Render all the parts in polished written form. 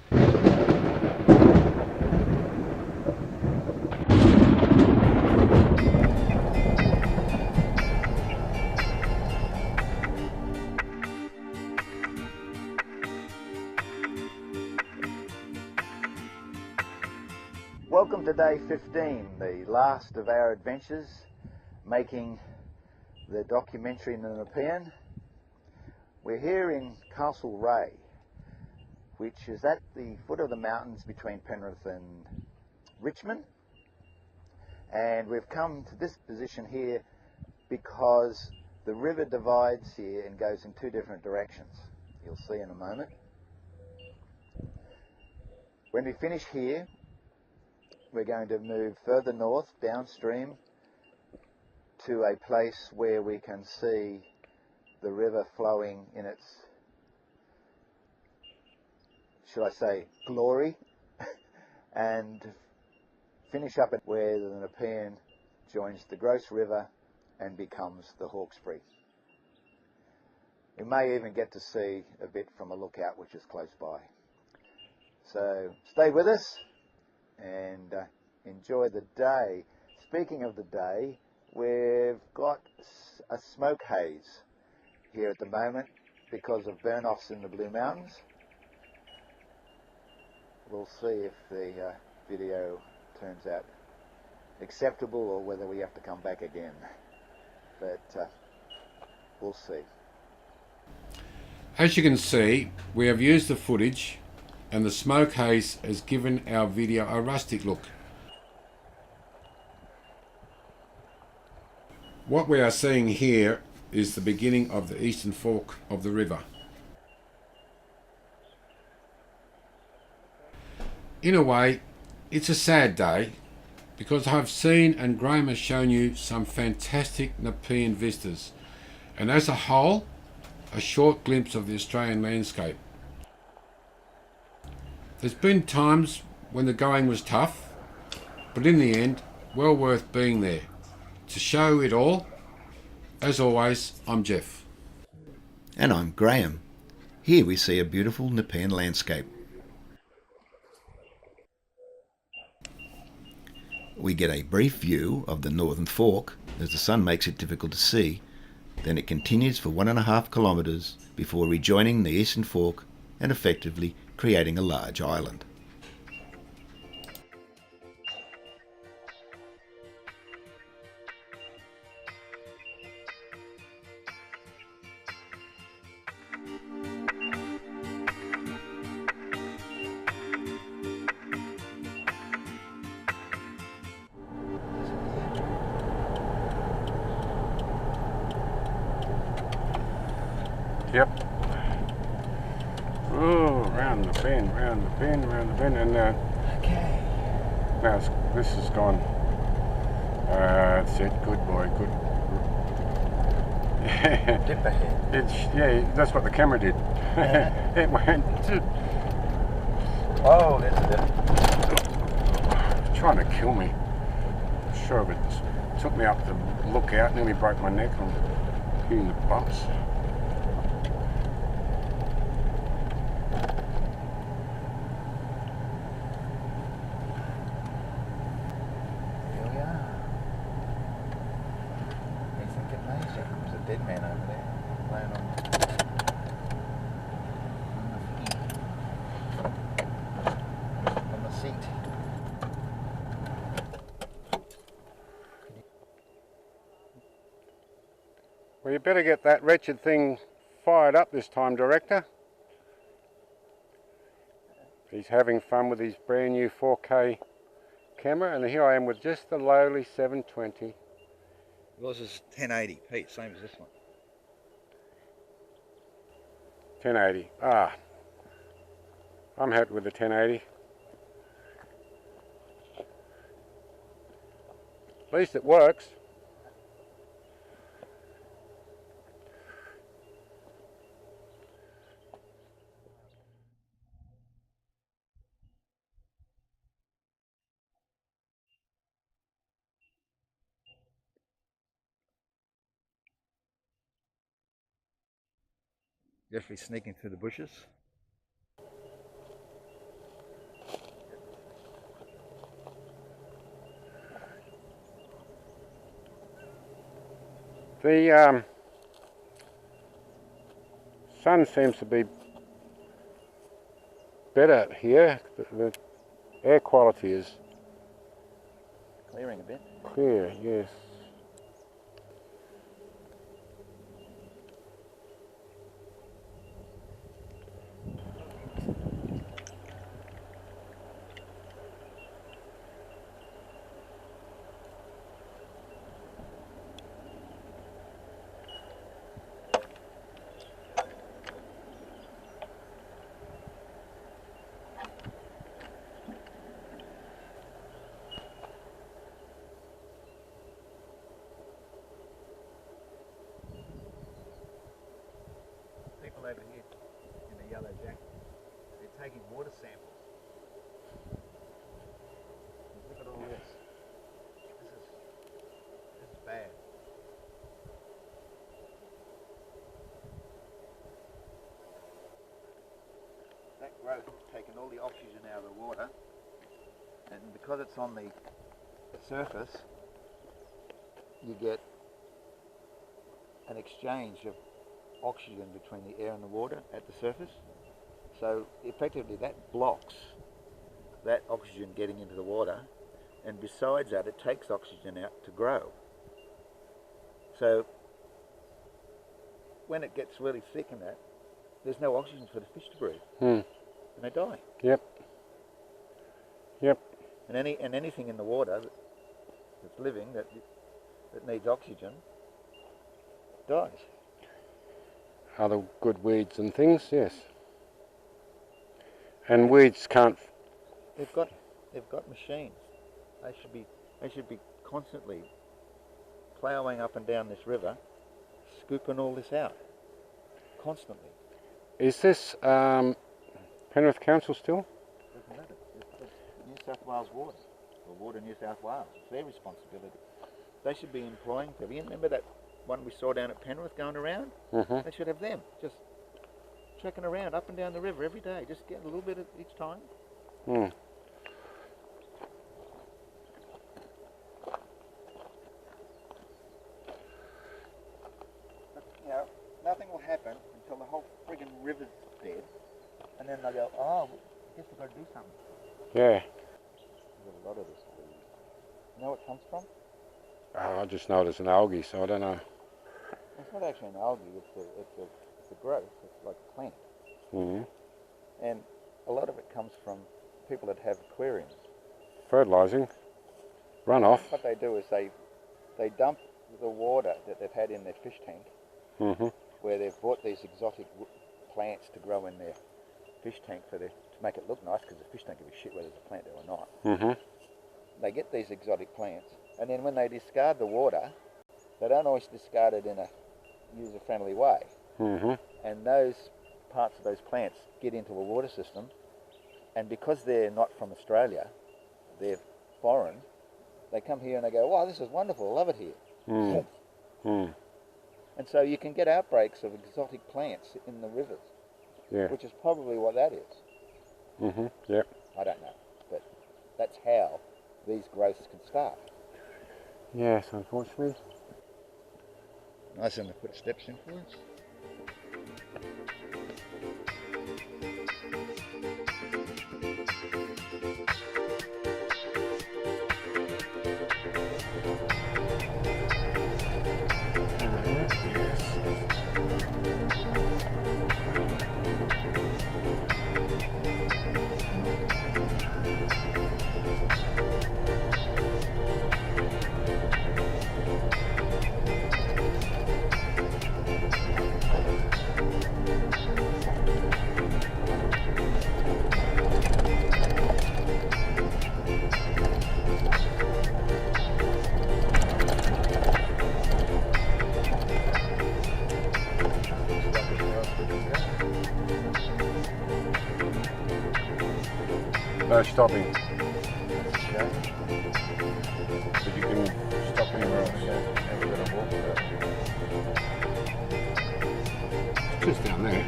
Welcome to day 15, the last of our adventures, making the documentary in the Nepean. We're here in Castlereagh, which is at the foot of the mountains between Penrith and Richmond. And we've come to this position here because the river divides here and goes in two different directions. You'll see in a moment. When we finish here, we're going to move further north, downstream, to a place where we can see the river flowing in its, should I say, glory, and finish up at where the Nepean joins the Grose River and becomes the Hawkesbury. We may even get to see a bit from a lookout which is close by. So stay with us and enjoy the day. Speaking of the day, we've got a smoke haze here at the moment because of burn-offs in the Blue Mountains. We'll see if the video turns out acceptable or whether we have to come back again, but we'll see. As you can see, we have used the footage and the smoke haze has given our video a rustic look. What we are seeing here is the beginning of the eastern fork of the river. In a way, it's a sad day because I've seen and Graham has shown you some fantastic Nepean vistas, and as a whole, a short glimpse of the Australian landscape. There's been times when the going was tough, but in the end, well worth being there. To show it all, as always, I'm Jeff. And I'm Graham. Here we see a beautiful Nepean landscape. We get a brief view of the northern fork as the sun makes it difficult to see. Then it continues for 1.5 kilometres before rejoining the eastern fork and effectively creating a large island. Yep. Oh, round the bend, round the bend, round the bend, and Okay. now this is gone. That's it. Good boy. Good. Dip ahead. Yeah, that's what the camera did. It went. Oh, there's a dip. Trying to kill me. Sure, but it took me up to look out. Nearly broke my neck on hitting the bumps. Dead man over there, laying on the seat. Well, you better get that wretched thing fired up this time, Director. He's having fun with his brand new 4K camera, and here I am with just the lowly 720. Yours is 1080, Pete, same as this one. 1080. I'm happy with the 1080. At least it works. Jeffrey sneaking through the bushes. The sun seems to be better here. The air quality is Clearing a bit. clear, yes. People over here in the yellow jacket, they're taking water samples. Look at all this. This is bad. That growth has taken all the oxygen out of the water, and because it's on the surface, you get an exchange of oxygen between the air and the water at the surface. So effectively that blocks that oxygen getting into the water, and besides that it takes oxygen out to grow. So when it gets really thick in that, there's no oxygen for the fish to breathe, and they die. Yep. Yep. And anything in the water that's living that needs oxygen dies. Other good weeds and things, yes. And weeds can't. They've got machines. They should be constantly ploughing up and down this river, scooping all this out, constantly. Is this Penrith Council still? Doesn't matter. It's New South Wales Water, or Water New South Wales. It's their responsibility. They should be employing people. You remember that one we saw down at Penrith going around? Mm-hmm. They should have them just trekking around up and down the river every day, just get a little bit each time. Mm. But, you know, nothing will happen until the whole friggin' river's dead, and then they'll go, oh, I guess we've got to do something. Yeah. There's a lot of this. You know where it comes from? Oh, I just know there's an algae, so I don't know. It's not actually an algae, it's a growth, it's like a plant. Mm-hmm. And a lot of it comes from people that have aquariums. Fertilising. Runoff. What they do is they dump the water that they've had in their fish tank, Mm-hmm. where they've bought these exotic plants to grow in their fish tank to make it look nice, because the fish tank will be shit whether there's a plant there or not. Mm-hmm. They get these exotic plants, and then when they discard the water, they don't always discard it in a user-friendly way. Mm-hmm. And those parts of those plants get into a water system, and because they're not from Australia, they're foreign, they come here and they go, wow, this is wonderful, I love it here. Mm. Mm. And so you can get outbreaks of exotic plants in the rivers, Yeah. which is probably what that is. Mm-hmm. Yep. I don't know, but that's how these growths can start. Yes, unfortunately. Nice, and to put steps in for us. No stopping. That's a shame. But you can stop anywhere else. Yeah, we're going to walk there. It's just down there.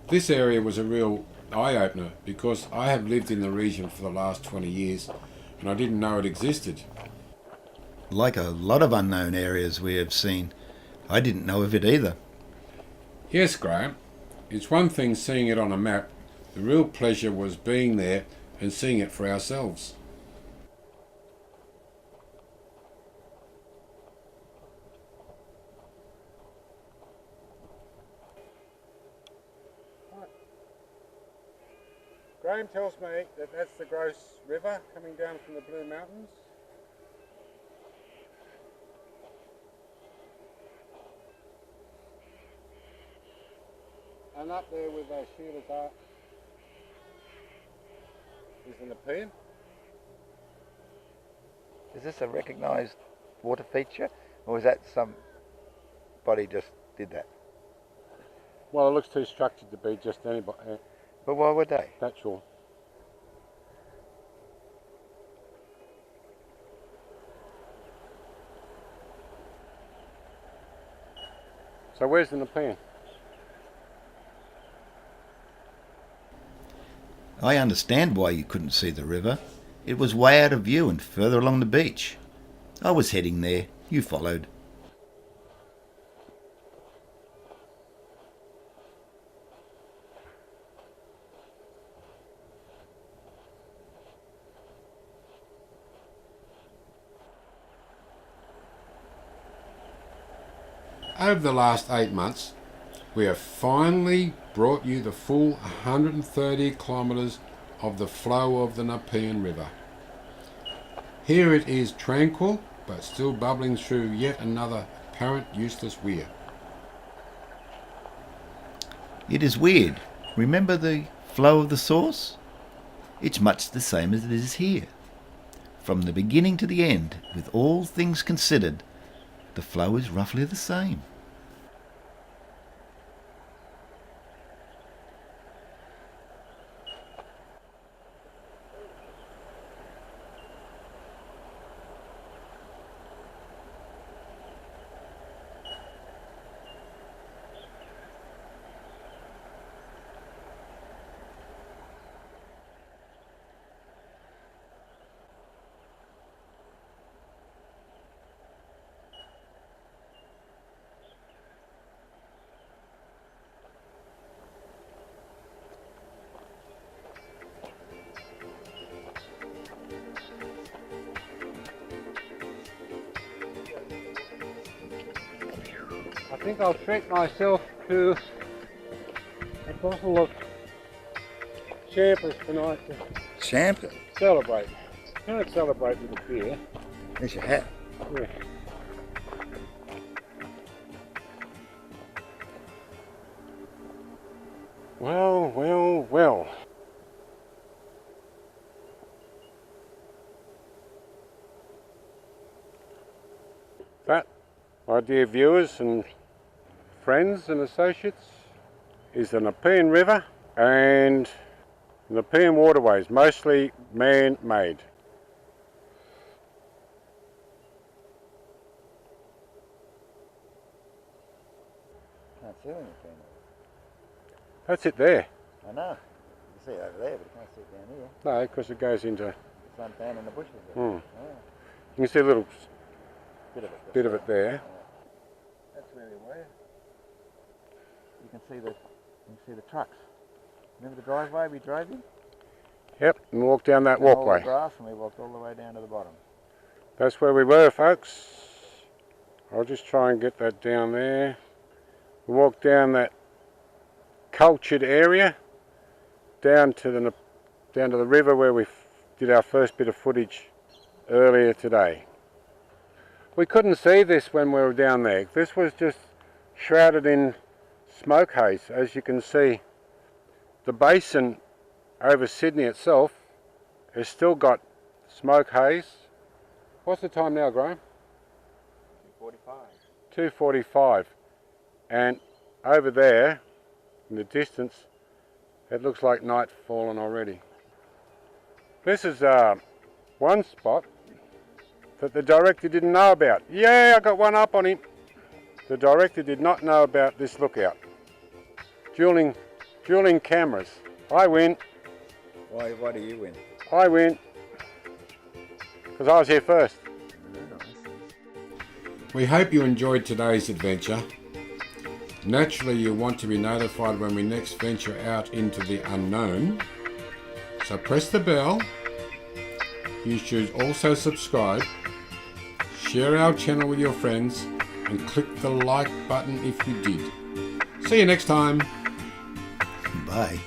This area was a real eye-opener because I have lived in the region for the last 20 years and I didn't know it existed. Like a lot of unknown areas we have seen, I didn't know of it either. Yes, Graham, it's one thing seeing it on a map. The real pleasure was being there and seeing it for ourselves. Graham tells me that that's the Grose River coming down from the Blue Mountains. And up there with those shielders are is the Nepean. Is this a recognised water feature, or is that somebody just did that? Well, it looks too structured to be just anybody. But why would they? Natural. So where's the Nepean? I understand why you couldn't see the river. It was way out of view and further along the beach. I was heading there. You followed. Over the last 8 months, we have finally brought you the full 130 kilometres of the flow of the Nepean River. Here it is tranquil, but still bubbling through yet another apparent useless weir. It is weird. Remember the flow of the source? It's much the same as it is here. From the beginning to the end, with all things considered, the flow is roughly the same. I think I'll treat myself to a bottle of champers tonight to Champion. celebrate. Can't celebrate with a beer. There's your hat. Yeah. Well, well, well. That, my dear viewers and friends and associates, is the Nepean River and Nepean waterways, mostly man-made. Can't see anything. That's it there. I know. You can see it over there, but you can't see it down here. No, because it goes into... It's not down in the bushes there. Hmm. Oh, You can see a little bit of it. there. Yeah. That's where we were. You can see the trucks. Remember the driveway we drove in? Yep, and walk down that All the walkway. grass, and we walked all the way down to the bottom. That's where we were, folks. I'll just try and get that down there. We walked down that cultured area down to the river where we did our first bit of footage earlier today. We couldn't see this when we were down there. This was just shrouded in smoke haze. As you can see, the basin over Sydney itself has still got smoke haze. What's the time now, Graham? 2:45. 2:45, and over there in the distance it looks like night fallen already. This is one spot that the director didn't know about. Yeah, I got one up on him. The director did not know about this lookout. Dueling Dueling cameras. I win. Why do you win? I win. Because I was here first. We hope you enjoyed today's adventure. Naturally, you want to be notified when we next venture out into the unknown. So press the bell. You should also subscribe, share our channel with your friends, and click the like button if you did. See you next time. Bye.